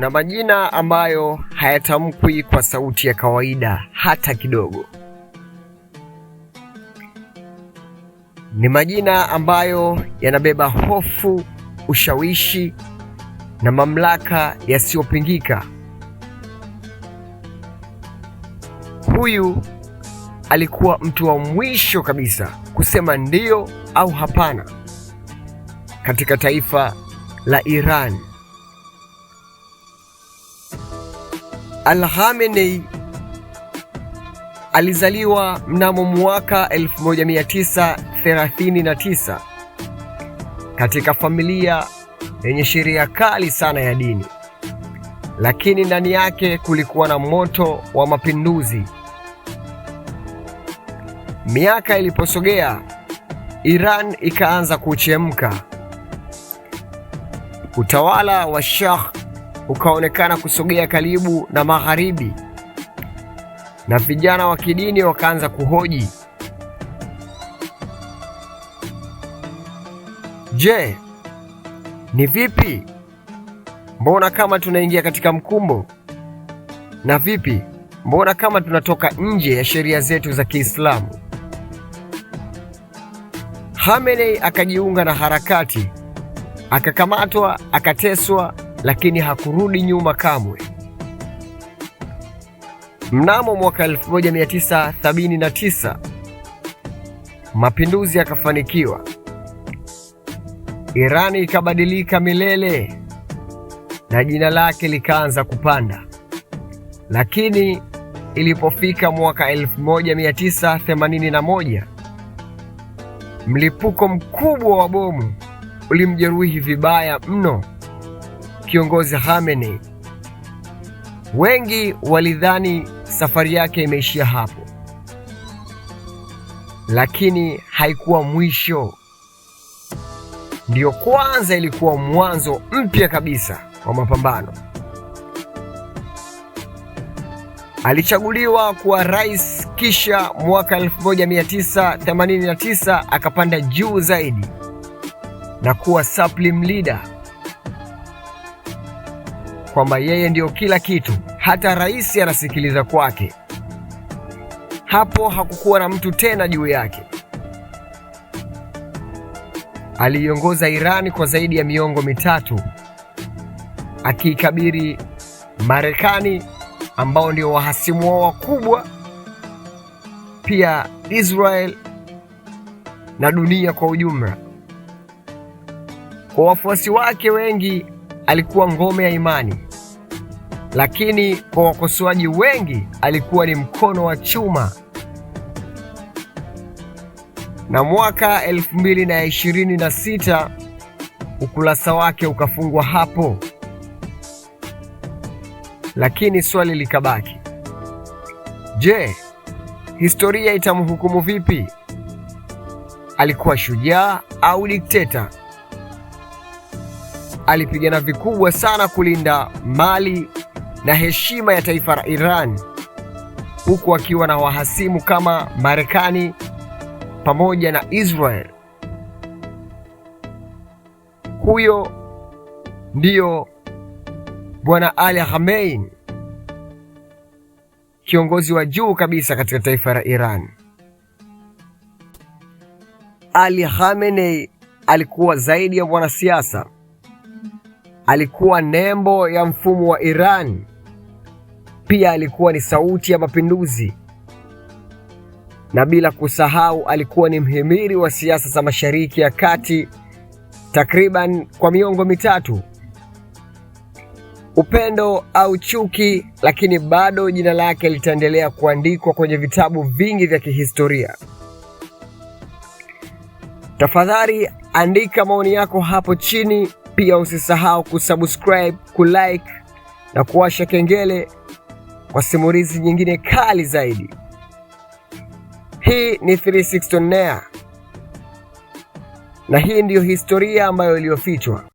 Kuna majina ambayo hayatamkwi kwa sauti ya kawaida hata kidogo. Ni majina ambayo yanabeba hofu, ushawishi na mamlaka yasiyopingika. Huyu alikuwa mtu wa mwisho kabisa kusema ndio au hapana katika taifa la Iran. Al-Khamenei alizaliwa mnamo mwaka 1939 katika familia yenye sheria kali sana ya dini, lakini ndani yake kulikuwa na moto wa mapinduzi. Miaka iliposogea, Iran ikaanza kuchemka. Utawala wa Shah ukaonekana kusogea karibu na magharibi, na vijana wa kidini wakaanza kuhoji, je, ni vipi? Mbona kama tunaingia katika mkumbo? Na vipi, mbona kama tunatoka nje ya sheria zetu za Kiislamu? Khamenei akajiunga na harakati, akakamatwa, akateswa, lakini hakurudi nyuma kamwe. Mnamo mwaka 1979 mapinduzi yakafanikiwa. Irani ikabadilika milele na jina lake likaanza kupanda. Lakini ilipofika mwaka 1981, mlipuko mkubwa wa bomu ulimjeruhi vibaya mno kiongozi Khamenei. Wengi walidhani safari yake imeishia hapo, lakini haikuwa mwisho. Ndiyo kwanza ilikuwa mwanzo mpya kabisa wa mapambano. Alichaguliwa kuwa rais, kisha mwaka 1989 akapanda juu zaidi na kuwa supreme leader, kwamba yeye ndiyo kila kitu, hata rais anasikiliza kwake. Hapo hakukuwa na mtu tena juu yake. Aliiongoza Irani kwa zaidi ya miongo mitatu, akiikabiri Marekani ambao ndio wahasimu wao wakubwa, pia Israel na dunia kwa ujumla. Kwa wafuasi wake wengi alikuwa ngome ya imani, lakini kwa wakosoaji wengi alikuwa ni mkono wa chuma. Na mwaka 2026 ukurasa wake ukafungwa hapo, lakini swali likabaki, je, historia itamhukumu vipi? Alikuwa shujaa au dikteta? Alipigana vikubwa sana kulinda mali na heshima ya taifa la Iran, huku akiwa na wahasimu kama Marekani pamoja na Israel. Huyo ndiyo Bwana Ali Khamenei, kiongozi wa juu kabisa katika taifa la Iran. Ali Khamenei alikuwa zaidi ya mwanasiasa. Alikuwa nembo ya mfumo wa Iran. Pia alikuwa ni sauti ya mapinduzi, na bila kusahau alikuwa ni mhimili wa siasa za Mashariki ya Kati takriban kwa miongo mitatu. Upendo au chuki, lakini bado jina lake litaendelea kuandikwa kwenye vitabu vingi vya kihistoria. Tafadhali andika maoni yako hapo chini. Pia usisahau kusubscribe, kulike na kuwasha kengele kwa simulizi nyingine kali zaidi. Hii ni 360 On Air, na hii ndiyo historia ambayo iliyofichwa.